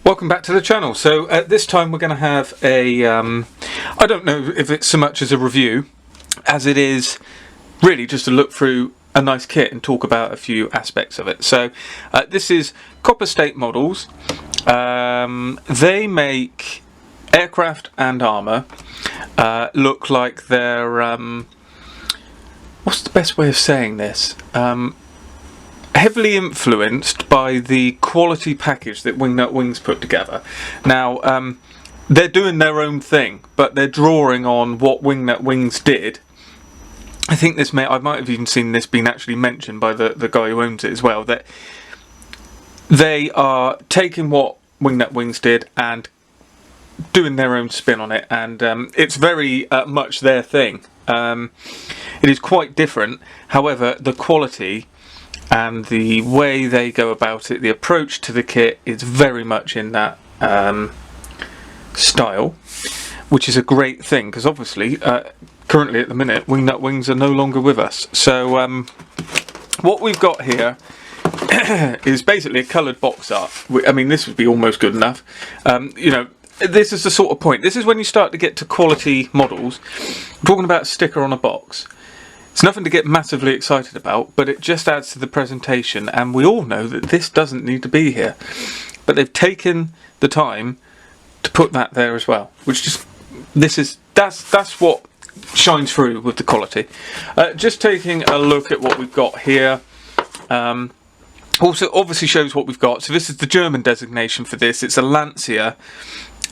Welcome back to the channel. So at this time we're going to have a, I don't know if it's so much as a review as it is really just to look through a nice kit and talk about a few aspects of it. So this is Copper State Models. They make aircraft and armour look like they're, what's the best way of saying this? Heavily influenced by the quality package that Wingnut Wings put together. Now, they're doing their own thing, but they're drawing on what Wingnut Wings did. I think this I might have even seen this being actually mentioned by the guy who owns it as well, that they are taking what Wingnut Wings did and doing their own spin on it, and it's very much their thing. It is quite different, however, the quality and the way they go about it, the approach to the kit, is very much in that style, which is a great thing, because obviously currently at the minute Wingnut Wings are no longer with us. So what we've got here is basically a coloured box art. I mean, this would be almost good enough. You know, this is the sort of point. This is when you start to get to quality models. I'm talking about a sticker on a box. It's nothing to get massively excited about, but it just adds to the presentation, and we all know that this doesn't need to be here. But they've taken the time to put that there as well, which just that's what shines through with the quality. Just taking a look at what we've got here. Also obviously shows what we've got. So this is the German designation for this. It's a Lancia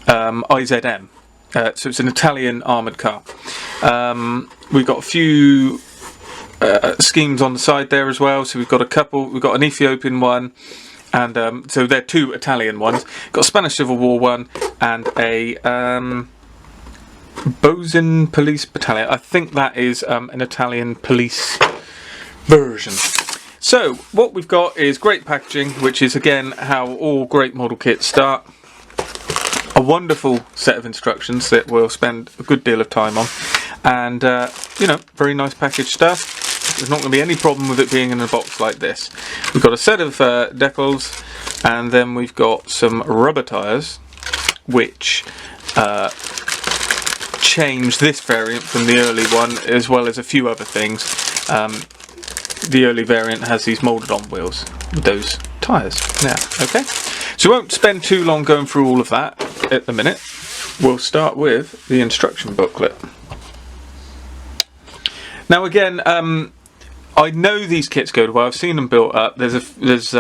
IZM. So it's an Italian armoured car. We've got a few schemes on the side there as well. So we've got a couple. We've got an Ethiopian one, and so they're two Italian ones. Got a Spanish Civil War one and a Bosun Police Battalion. I think that is an Italian police version. So what we've got is great packaging, which is again how all great model kits start. A wonderful set of instructions that we'll spend a good deal of time on, and you know, very nice packaged stuff. There's not going to be any problem with it being in a box like this. We've got a set of decals, and then we've got some rubber tyres, which change this variant from the early one, as well as a few other things. The early variant has these moulded on wheels with those tyres. Now, okay. So we won't spend too long going through all of that at the minute. We'll start with the instruction booklet. Now again, I know these kits go well. I've seen them built up. There's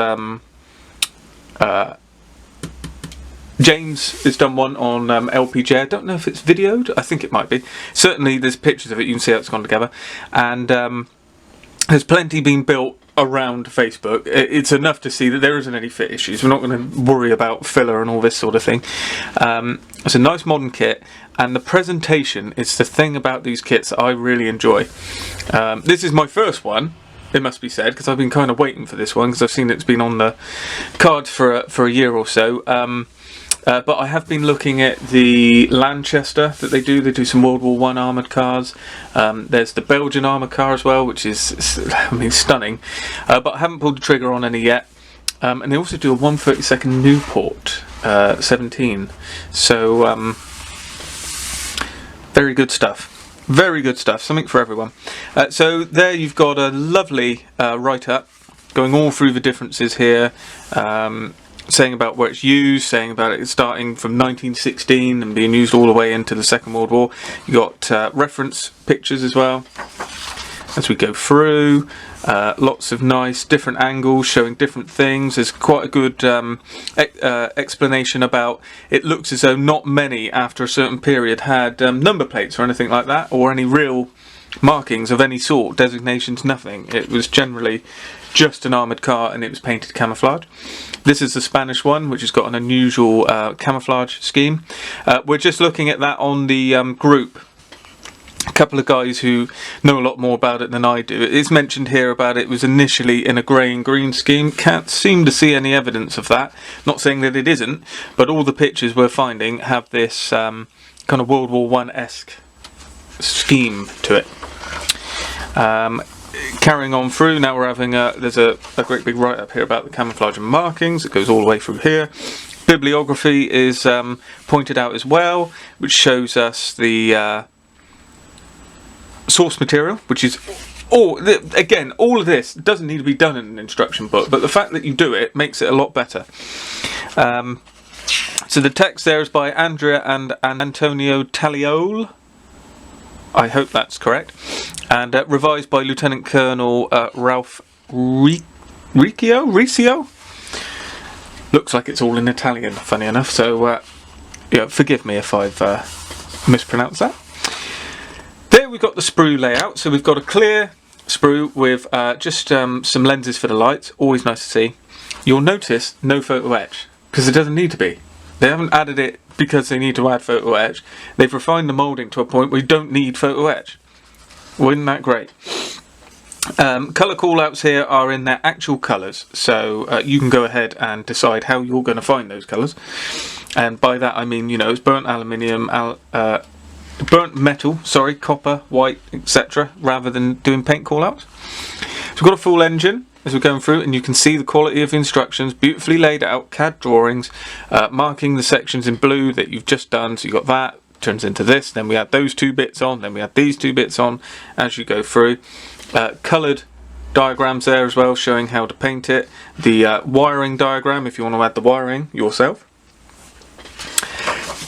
James has done one on LPG. I don't know if it's videoed. I think it might be. Certainly there's pictures of it. You can see how it's gone together. And there's plenty being built around Facebook. It's enough to see that there isn't any fit issues. We're not going to worry about filler and all this sort of thing. It's a nice modern kit, and the presentation is the thing about these kits that I really enjoy. This is my first one, it must be said, because I've been kind of waiting for this one, because I've seen it's been on the cards for a year or so. But I have been looking at the Lanchester that they do. They do some World War I armoured cars. There's the Belgian armoured car as well, which is, I mean, stunning. But I haven't pulled the trigger on any yet. And they also do a 1/32 Newport 17. So very good stuff. Very good stuff. Something for everyone. So there you've got a lovely write-up going all through the differences here. Saying about where it's used, saying about it starting from 1916 and being used all the way into the Second World War. You got reference pictures as well as we go through. Lots of nice different angles showing different things. There's quite a good explanation about it. Looks as though not many after a certain period had number plates or anything like that, or any real markings of any sort, designations, nothing. It was generally just an armoured car, and it was painted camouflage. This is the Spanish one, which has got an unusual camouflage scheme. We're just looking at that on the group. A couple of guys who know a lot more about it than I do. It's mentioned here about it was initially in a grey and green scheme. Can't seem to see any evidence of that. Not saying that it isn't, but all the pictures we're finding have this kind of World War I-esque scheme to it. Carrying on through, now we're having there's a great big write-up here about the camouflage and markings. It goes all the way through here. bibliography is pointed out as well, which shows us the source material, which is again, all of this doesn't need to be done in an instruction book, but the fact that you do it makes it a lot better. So the text there is by Andrea and Antonio Tagliole. I hope that's correct. And revised by Lieutenant Colonel Ralph Riccio. Looks like it's all in Italian, funny enough. So yeah, forgive me if I've mispronounced that. There we've got the sprue layout. So we've got a clear sprue with just some lenses for the lights. Always nice to see. You'll notice no photo etch, because it doesn't need to be. They haven't added it because they need to add photo etch. They've refined the moulding to a point where you don't need photo etch. Well, isn't that great? Colour callouts here are in their actual colours, so you can go ahead and decide how you're going to find those colours. And by that I mean, you know, it's burnt aluminium, burnt metal, sorry, copper, white, etc., rather than doing paint callouts. So we've got a full engine as we're going through, and you can see the quality of the instructions, beautifully laid out, CAD drawings, marking the sections in blue that you've just done. So you've got that, turns into this, then we add those two bits on, then we add these two bits on as you go through. Coloured diagrams there as well, showing how to paint it. The wiring diagram, if you want to add the wiring yourself.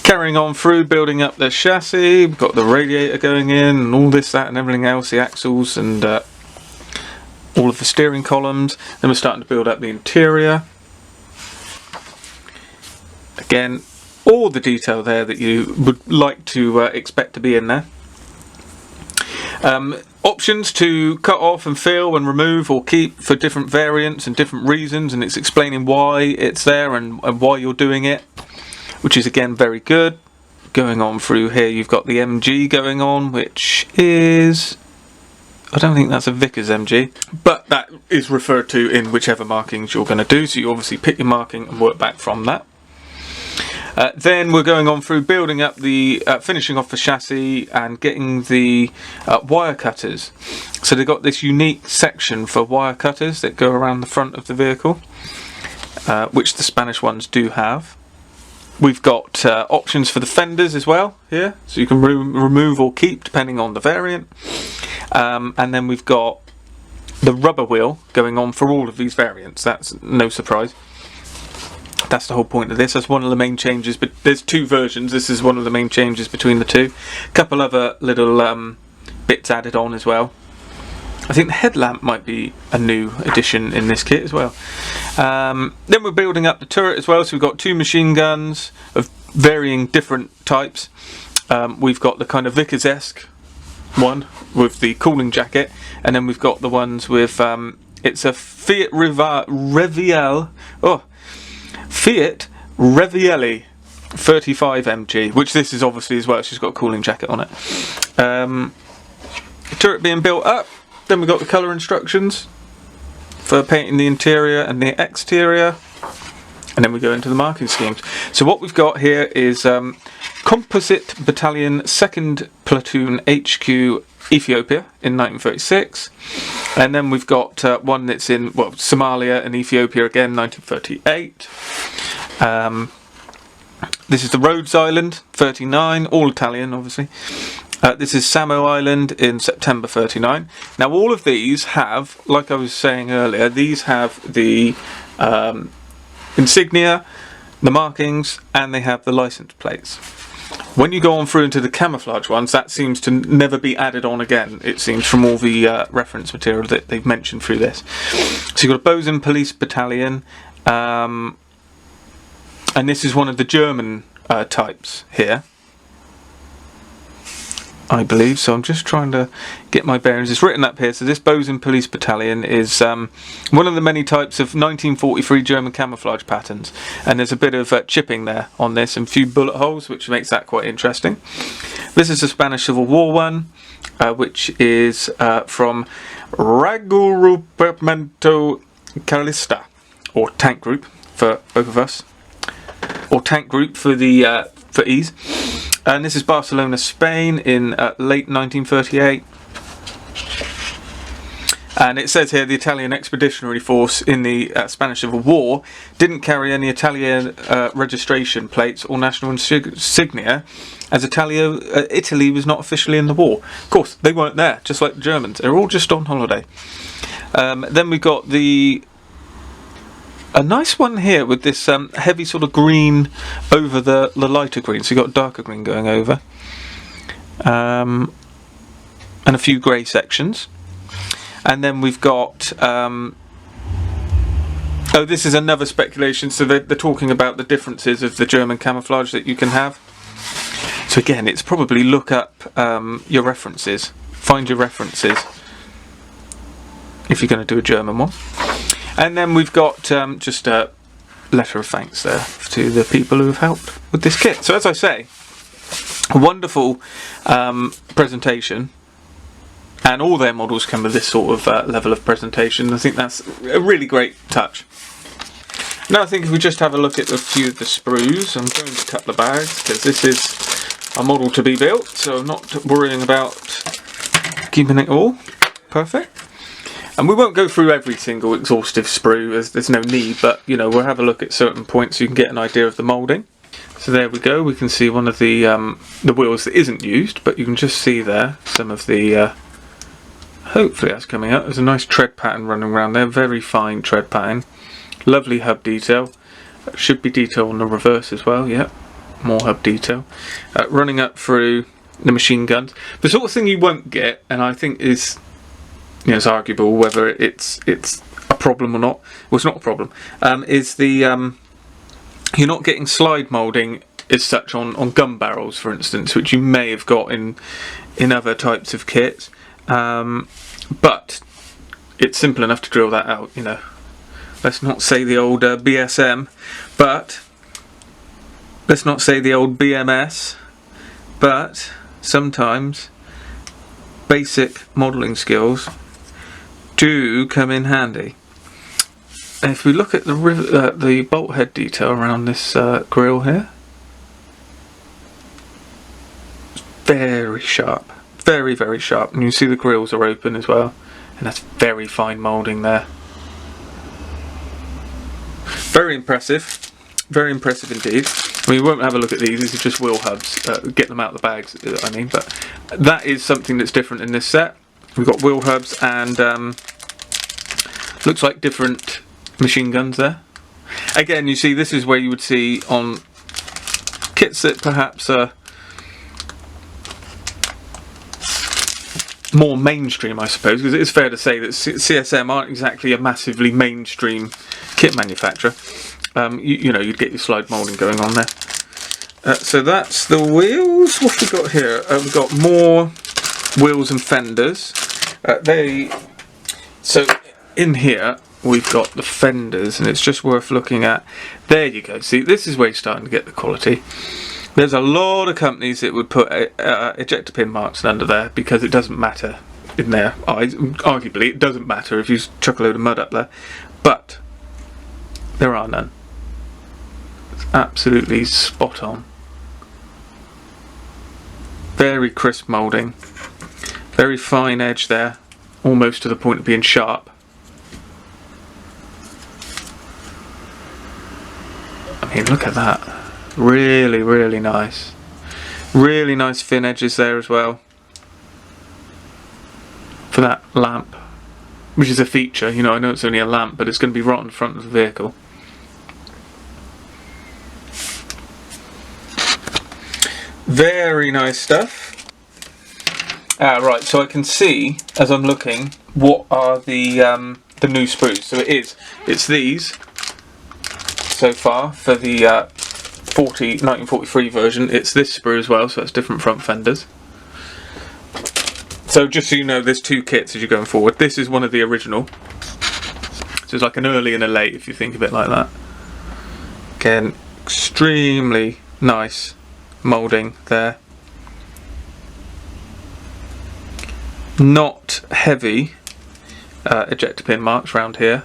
Carrying on through, building up the chassis, we've got the radiator going in, and all this, that, and everything else, the axles, and all of the steering columns. Then we're starting to build up the interior. Again, all the detail there that you would like to expect to be in there. Options to cut off and fill and remove or keep for different variants and different reasons, and it's explaining why it's there and why you're doing it, which is again very good. Going on through here, you've got the MG going on, which is, I don't think that's a Vickers MG, but that is referred to in whichever markings you're going to do, so you obviously pick your marking and work back from that. Then we're going on through building up the, finishing off the chassis and getting the wire cutters. So they've got this unique section for wire cutters that go around the front of the vehicle, which the Spanish ones do have. We've got options for the fenders as well here, so you can remove or keep depending on the variant. And then we've got the rubber wheel going on for all of these variants. That's no surprise. That's the whole point of this. That's one of the main changes, but there's two versions. This is one of the main changes between the two. A couple other little bits added on as well. I think the headlamp might be a new addition in this kit as well. Then we're building up the turret as well. So we've got two machine guns of varying different types. We've got the kind of Vickers-esque one with the cooling jacket, and then we've got the ones with it's a Fiat Revielli 35 MG, which this is obviously as well. She's got a cooling jacket on it. Turret being built up. Then we've got the colour instructions for painting the interior and the exterior, and then we go into the marking schemes. So what we've got here is Composite Battalion 2nd Platoon HQ Ethiopia in 1936, and then we've got one that's in Somalia and Ethiopia again, 1938. This is the Rhodes Island 39, all Italian obviously. This is Samo Island in September 39. Now all of these have, like I was saying earlier, these have the insignia, the markings, and they have the license plates. When you go on through into the camouflage ones, that seems to never be added on again, it seems, from all the reference material that they've mentioned through this. So you've got a Bosun Police Battalion, and this is one of the German types here, I believe. So I'm just trying to get my bearings. It's written up here. So this Bosun Police Battalion is one of the many types of 1943 German camouflage patterns, and there's a bit of chipping there on this and a few bullet holes, which makes that quite interesting. This is the Spanish Civil War one, which is from Raggruppamento Carlista, or Tank Group for both of us, or Tank Group for the for ease. And this is Barcelona, Spain in late 1938. And it says here the Italian Expeditionary Force in the Spanish Civil War didn't carry any Italian registration plates or national insignia, as Italy was not officially in the war. Of course, they weren't there, just like the Germans. They're all just on holiday. Then we got a nice one here with this heavy sort of green over the lighter green. So you've got darker green going over. And a few grey sections. And then we've got, oh, this is another speculation, so they're talking about the differences of the German camouflage that you can have. So again, it's probably look up your references, find your references, if you're going to do a German one. And then we've got just a letter of thanks there to the people who have helped with this kit. So as I say, a wonderful presentation. And all their models come with this sort of level of presentation. I think that's a really great touch. Now I think if we just have a look at a few of the sprues, I'm going to cut the bags because this is a model to be built, so I'm not worrying about keeping it all perfect. And we won't go through every single exhaustive sprue, as there's no need, but you know, we'll have a look at certain points so you can get an idea of the moulding. So there we go, we can see one of the wheels that isn't used, but you can just see there some of the hopefully that's coming out. There's a nice tread pattern running around there, very fine tread pattern. Lovely hub detail. Should be detail on the reverse as well, yep. More hub detail. Running up through the machine guns. The sort of thing you won't get, and I think is, you know, it's arguable whether it's a problem or not. Well, it's not a problem. Is the you're not getting slide moulding as such on gun barrels, for instance, which you may have got in other types of kits. But it's simple enough to drill that out, you know. Let's not say the old BSM, but let's not say the old BMS, but sometimes basic modelling skills do come in handy. And if we look at the bolt head detail around this grille here, very sharp. Very, very sharp, and you can see the grills are open as well, and that's very fine moulding there. Very impressive indeed. I mean, we won't have a look at these are just wheel hubs, get them out of the bags, I mean, but that is something that's different in this set. We've got wheel hubs and looks like different machine guns there. Again, you see, this is where you would see on kits that perhaps are more mainstream, I suppose, because it is fair to say that CSM aren't exactly a massively mainstream kit manufacturer. You know, you'd get your slide moulding going on there. So that's the wheels. What have we got here? We've got more wheels and fenders. So in here we've got the fenders, and it's just worth looking at. There you go. See, this is where you're starting to get the quality. There's a lot of companies that would put ejector pin marks under there because it doesn't matter in their eyes. Arguably, it doesn't matter if you chuck a load of mud up there, but there are none. It's absolutely spot on. Very crisp moulding, very fine edge there, almost to the point of being sharp. I mean, look at that. Really, really nice. Really nice thin edges there as well. For that lamp, which is a feature, you know, I know it's only a lamp, but it's going to be right on the front of the vehicle. Very nice stuff. Right, so I can see, as I'm looking, what are the new sprues. So it's these, so far, for the 1943 version. It's this sprue as well, so it's different front fenders. So just so you know, there's two kits as you're going forward. This is one of the original, so it's like an early and a late, if you think of it like that. Again, extremely nice moulding there. Not heavy ejector pin marks around here,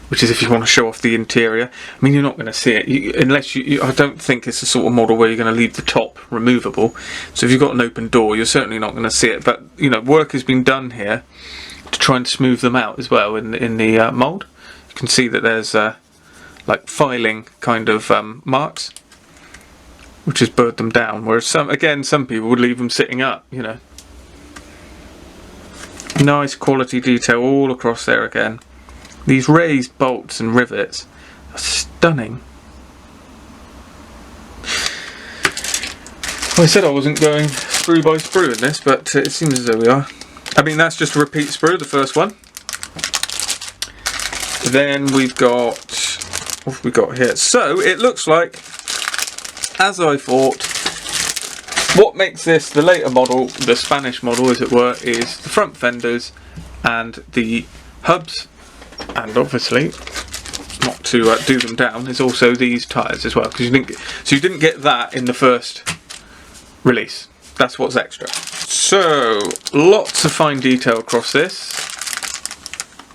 which is if you want to show off the interior. I mean, you're not going to see it unless I don't think it's the sort of model where you're going to leave the top removable. So if you've got an open door, you're certainly not going to see it. But you know, work has been done here to try and smooth them out as well in the mould. You can see that there's like filing kind of marks, which has burred them down, whereas some people would leave them sitting up, you know. Nice quality detail all across there again. These raised bolts and rivets are stunning. Well, I said I wasn't going sprue by sprue in this, but it seems as though we are. I mean, that's just a repeat sprue, the first one. Then we've got, what have we got here? So it looks like, as I thought, what makes this the later model, the Spanish model as it were, is the front fenders and the hubs, and obviously, not to do them down, is also these tyres as well, because you didn't get that in the first release. That's what's extra. So lots of fine detail across this,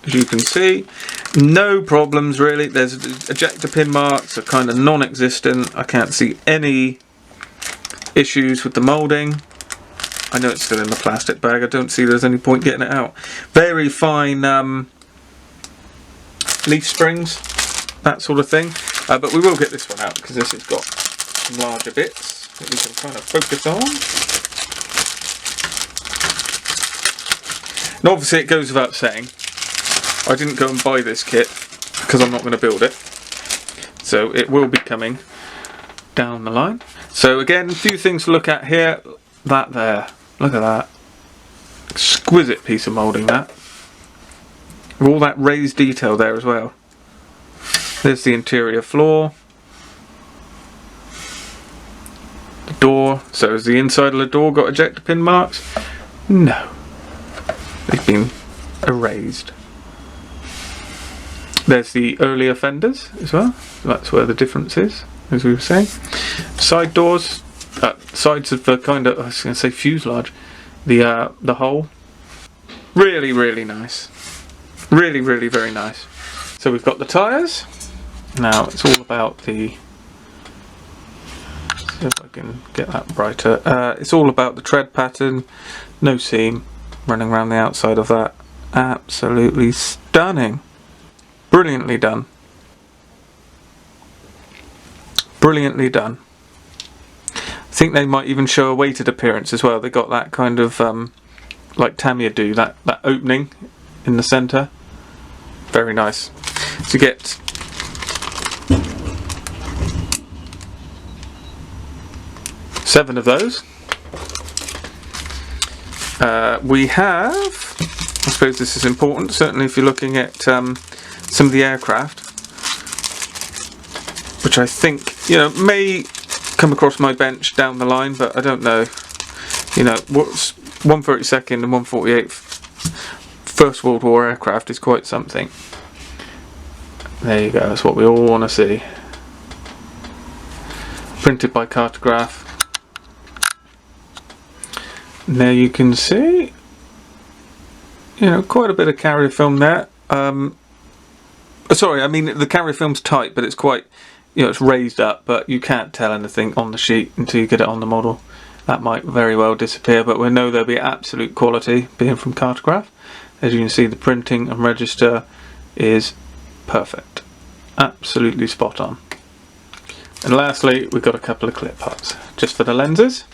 as you can see. No problems really. There's ejector pin marks are kind of non-existent. I can't see any issues with the moulding. I know it's still in the plastic bag. I don't see there's any point getting it out. Very fine leaf springs, that sort of thing. But we will get this one out because this has got some larger bits that we can kind of focus on. And obviously it goes without saying, I didn't go and buy this kit because I'm not going to build it. So it will be coming down the line. So again, a few things to look at here. That there, look at that. Exquisite piece of moulding that. With all that raised detail there as well. There's the interior floor. The door. So has the inside of the door got ejector pin marks? No. They've been erased. There's the earlier fenders as well. That's where the difference is, as we were saying. Side doors, sides of the kind of, I was going to say fuselage, the hole. Really, really nice. Really, really very nice. So we've got the tyres. Now it's all about the, see if I can get that brighter. It's all about the tread pattern, no seam running around the outside of that. Absolutely stunning. Brilliantly done. Brilliantly done. I think they might even show a weighted appearance as well. They got that kind of like Tamiya do, that opening in the centre. Very nice. To get seven of those. We have, I suppose this is important, certainly if you're looking at some of the aircraft, which I think, you know, may come across my bench down the line, but I don't know. You know, what's 132nd and 148th First World War aircraft is quite something. There you go, that's what we all want to see. Printed by Cartograph. And there you can see, you know, quite a bit of carrier film there. Sorry, I mean the carrier film's tight, but it's quite, you know, it's raised up, but you can't tell anything on the sheet until you get it on the model. That might very well disappear, but we know there'll be absolute quality being from Cartograph. As you can see, the printing and register is perfect. Absolutely spot on. And lastly, we've got a couple of clip parts just for the lenses.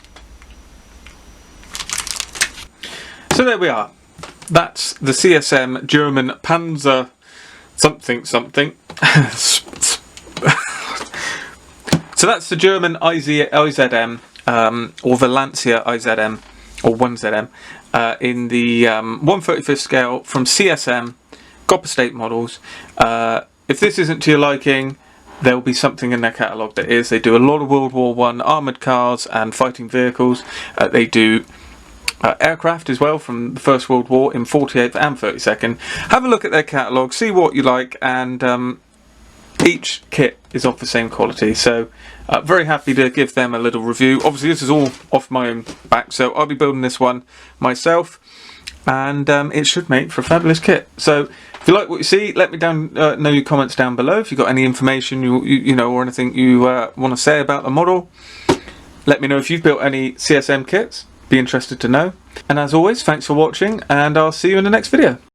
So there we are. That's the CSM German Panzer something. So that's the German IZM or the Lancia IZM or 1ZM in the 1/35 scale from CSM, Copper State models. If this isn't to your liking, there will be something in their catalogue that is. They do a lot of World War I armoured cars and fighting vehicles. They do aircraft as well from the First World War in 48th and 32nd. Have a look at their catalogue, see what you like, and each kit is of the same quality. So very happy to give them a little review. Obviously this is all off my own back, so I'll be building this one myself, and it should make for a fabulous kit. So if you like what you see, let me know your comments down below. If you've got any information you know, or anything you want to say about the model, let me know. If you've built any CSM kits, be interested to know. And as always, thanks for watching, and I'll see you in the next video.